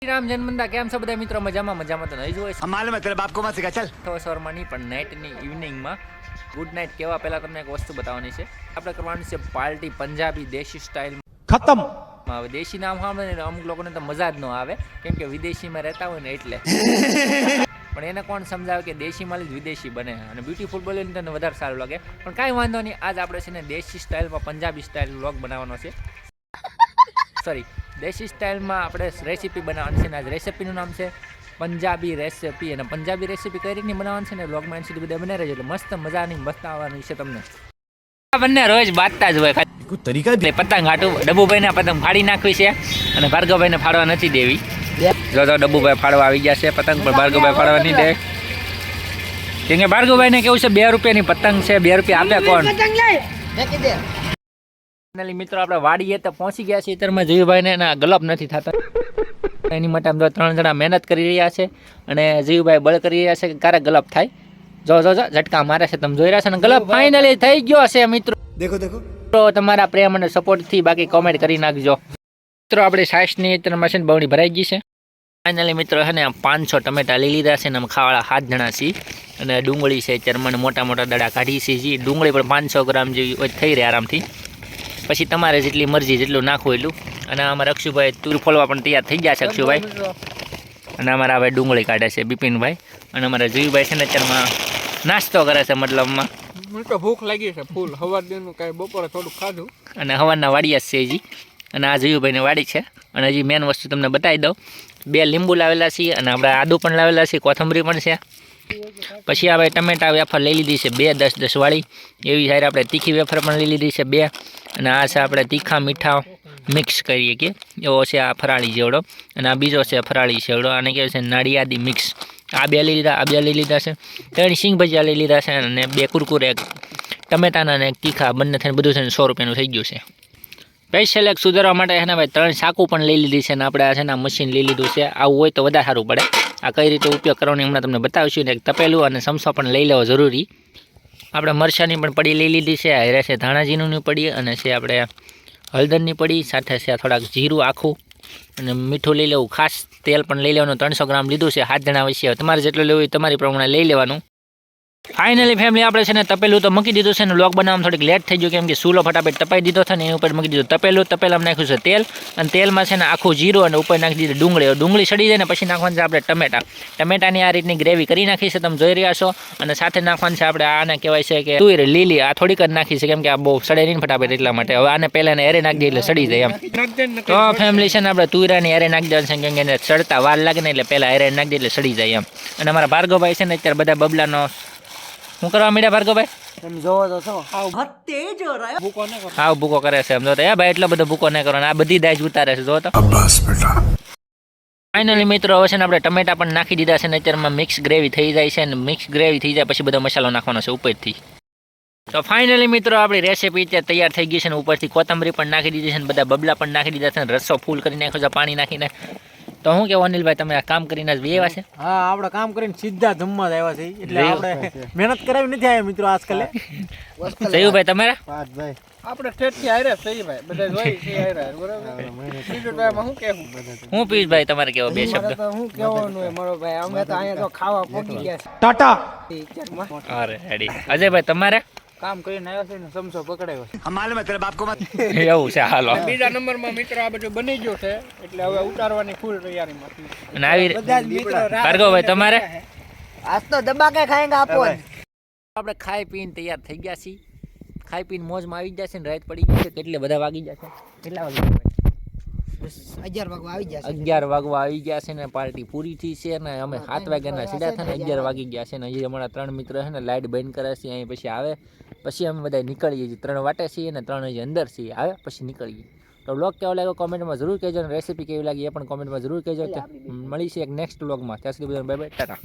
શ્રી રામ જન્મંદા કેમ છો બધા મિત્રો? મજામાં તો નહીં જોઈ हम मालूम है तेरे बाप को मत सिखा चल તો સવારમાં નહીં પણ નાઇટની ઇવનિંગમાં ગુડ નાઇટ કેવા પહેલાં તમને એક વસ્તુ બતાવવાની છે. આપણે કરવાની છે પાર્ટી પંજાબી દેશી સ્ટાઇલ. खत्म. હવે દેશી નામ સાંભળે ને અમુક લોકોને તો મજા જ ન આવે કેમ કે વિદેશીમાં રહેતા હોય ને એટલે પણ એને કોણ સમજાવે કે દેશીમાં જ વિદેશી બને અને બ્યુટીફુલ બોલે ને તને વધારે સારું લાગે. પણ કાંઈ વાંધો નહીં, આજ આપણે છે ને દેશી સ્ટાઇલમાં પંજાબી સ્ટાઇલ વ્લોગ બનાવવાનો છે. સોરી, દેશી સ્ટાઇલમાં આપણે રેસીપી બનાવવાની છે ને આજ રેસીપીનું નામ છે પંજાબી રેસીપી. અને પંજાબી રેસીપી કઈ રીતની બનાવવાની છે ને વ્લોગમાં એન્ડ સુધી બધા બનાવી રહેજો એટલે મસ્ત મજાની મસ્ત આવવાની છે તમને. આ બંને રોજ બાંધતા જ હોય કોઈ તરીકા પતંગ હાટું. ડબ્બુભાઈને પતંગ ફાડી નાખવી છે અને ભાર્ગવભાઈને ફાડવા નથી દેવી. જો તો ડબ્બુભાઈ ફાડવા આવી ગયા છે પતંગ, પણ ભાર્ગવભાઈ ફાડવા નહીં દે કેમ કે ભાર્ગવભાઈને કેવું છે 2 રૂપિયાની પતંગ છે, 2 રૂપિયા આપે કોણ. મિત્રો આપણે વાડીએ તો પહોંચી ગયા છીએ. અત્યારમાં જીવભાઈને એના ગલપ નથી થતા એની માટે આમ 3 જણા મહેનત કરી રહ્યા છે અને જીવભાઈ બળ કરી રહ્યા છે કે ક્યારેક ગલપ થાય. જો ઝટકા મારે છે, તમે જોઈ રહ્યા છો ને. ગલપ ફાઇનલી થઈ ગયો છે મિત્રો. દેખો તમારા પ્રેમ અને સપોર્ટથી. બાકી કોમેન્ટ કરી નાખજો મિત્રો. આપણે સાસની અત્યારમાં છે ને બવણી ભરાઈ ગઈ છે ફાઇનલી મિત્રો. છે ને 500 ટમેટા લઈ લીધા છે ને અમે ખાવાળા 7 જણા છીએ. અને ડુંગળી છે અત્યારે મને મોટા દડા કાઢી છે. જે ડુંગળી પણ 500 ગ્રામ જેવી થઈ રહી આરામથી. પછી તમારે જેટલી મરજી જેટલું નાખવું એટલું. અને અમારા અક્ષુભાઈ તુર ફોલવા પણ તૈયાર થઈ ગયા છે અક્ષુભાઈ. અને અમારા ભાઈ ડુંગળી કાઢે છે બિપિનભાઈ. અને અમારા જીવભાઈ છે ને અત્યારમાં નાસ્તો કરે છે મતલબમાં. તો ભૂખ લાગી છે ફૂલ. હવારનું કાંઈ બપોરે થોડુંક ખાધું અને હવારના વાડિયા છે હજી. અને આ જીવભાઈની વાડી છે. અને હજી મેન વસ્તુ તમને બતાવી દઉં, 2 લીંબુ લાવેલા છીએ અને આપણે આદુ પણ લાવેલા છીએ, કોથમરી પણ છે. પછી આપણે ટમેટા વેફર લઈ લીધી છે 2 10 વાળી. એવી સારી આપણે તીખી વેફર પણ લઈ લીધી છે 2. અને આ છે આપણે તીખા મીઠા મિક્સ કરીએ કે એવો છે આ ફરાળી જેવડો. અને આ બીજો છે ફરાળી જેવડો. આને કહેવાય છે નાળિયાદી મિક્સ. આ 2 લઈ લીધા, આ 2 લઈ લીધા છે. 3 સિંગ ભજીયા લઈ લીધા છે અને 2 કુરકુરે ટમેટાના અને તીખા બંને થઈને બધું છે ને 100 રૂપિયાનું થઈ ગયું છે. સ્પેશિયલ એક સુધારવા માટે છે ને ભાઈ 3 ચાકુ પણ લઈ લીધી છે. અને આપણે આ છે ને મશીન લઈ લીધું છે. આવું હોય તો વધારે સારું પડે. આ કઈ રીતે ઉપયોગ કરવાનો હમણાં તમને બતાવીશું. ને એક તપેલું અને સમસો પણ લઈ લેવો જરૂરી. આપણે મરચાંની પણ પડી લઈ લીધી છે. આ છે ધાણાજીનું પડી અને છે આપણે હળદરની પડી. સાથે છે થોડાક જીરું આખું અને મીઠું લઈ લેવું ખાસ. તેલ પણ લઈ લેવાનું 300 ગ્રામ લીધું છે. 7 જણા વચ્ચે તમારે જેટલું લેવું હોય તમારી પ્રમાણે લઈ લેવાનું. ફાઇનલી ફેમિલી આપણે છે ને તપેલું તો મૂકી દીધું છે ને. લોક બનાવવામાં થોડીક લેટ થઈ ગયું કેમ કે સૂલો ફટાફટ તપાઈ દીધો હતો ને એની ઉપર મૂકી દીધું તપેલું. તપેલામાં નાખ્યું છે તેલ અને તેલમાં છે ને આખું જીરું અને ઉપર નાખી દીધું ડુંગળી. ડુંગળી સડી જાય ને પછી નાખવાનું છે આપણે ટમેટા. ટમેટાની આ રીતની ગ્રેવી કરી નાખી છે, તમે જોઈ રહ્યા છો. અને સાથે નાખવાનું છે આપણે આને કહેવાય છે કે તુર લીલી. આ થોડીક જ નાખી છે કેમ કે આ બહુ સડે નહીં ફટાફટ એટલા માટે. હવે આને પહેલાં એરે નાખી દે એટલે સડી જાય એમ. તો ફેમિલી છે ને આપણે તુરાની એરે નાખી દેવાનું છે કેમ કે એને સડતા વાર લાગે ને એટલે પહેલાં એરે નાખી દે એટલે સડી જાય એમ. અને અમારા ભાર્ગવભાઈ છે ને અત્યારે બધા બબલાનો શું કરવા માંડ્યા ભાર્ગવભાઈ? તમે જોવો તો છો ભૂકો ન કરો. હા ભૂકો કરે છે એમ. જો તો ભાઈ એટલો બધો ભૂકો ન કરો. આ બધી દાજ ઉતારે છે જો તો. ફાઇનલી મિત્રો હવે છે ને આપણે ટમેટા પણ નાખી દીધા છે ને અત્યારમાં મિક્સ ગ્રેવી થઈ જાય છે. અને મિક્સ ગ્રેવી થઈ જાય પછી બધો મસાલો નાખવાનો છે ઉપરથી. તો ફાઇનલી મિત્રો આપણી રેસીપી અત્યારે તૈયાર થઈ ગઈ છે. ને ઉપરથી કોથમરી પણ નાખી દીધી છે ને બધા બબલા પણ નાખી દીધા છે. રસો ફૂલ કરી નાખ્યો છે પાણી નાખીને. તો હું કેવું અનિલભાઈ તમે આ કામ કરીને જ આવ્યા છે? હા, આપણે કામ કરીને સીધા જમવા આવ્યા છે. એટલે આપણે મહેનત કરાવી નથી આવ્યા મિત્રો આજકાલ. સયુભાઈ તમારા આપણે ઠેઠથી આયરે સહી ભાઈ બધા જોઈ છે આયરે બરાબર. બીજું તો એમાં શું કહેવું? હું પિયુષભાઈ તમારે કેવો 2 શબ્દ? હું કહેવાનું હોય મારો ભાઈ, અમે તો અહીંયા તો ખાવા પહોંચી ગયા છે. टाटा. અરે રેડી. અજયભાઈ તમારે કામ કરીને આવ્યા છે ને સમસો પકડાયો છે. हम मालूम है तेरे बाप को मत એવું છે? હાલો. બીજા નંબરમાં મિત્રો આ બધું બની ગયું છે એટલે હવે ઉતારવાની ફૂલ તૈયારીમાં. અને આવી બધા જ મિત્રો ભાર્ગવભાઈ તમારે આજ તો દબા કે ખાएंगे આપો. આપણે ખાઈ પીને તૈયાર થઈ ગયા છીએ. ખાઈ પીને મોજમાં આવી ગયા છે ને રાત પડી ગઈ છે. કેટલે બધા વાગી ગયા છે? કેટલા વાગી ગયા? 11 વાગવા આવી ગયા 11 વાગવા આવી ગયા છે ને પાર્ટી પૂરી થઈ છે. ને અમે 7 વાગ્યાના સીધા થઈને 11 વાગી ગયા છે. ને હજી અમારા 3 મિત્રો છે ને લાઇટ બંધ કરે છે. અહીં પછી આવે પછી અમે બધા નીકળીએ છીએ. 3 વાટે છીએ ને 3 હજી અંદર છીએ. આવે પછી નીકળીએ. તો વ્લોગ કેવો લાગ્યો કોમેન્ટમાં જરૂર કહેજો. અને રેસીપી કેવી લાગી એ પણ કોમેન્ટમાં જરૂર કહેજો. મળીશું એક નેક્સ્ટ વ્લોગમાં. ત્યાં સુધી બધાને બાય બાય, ટાટા.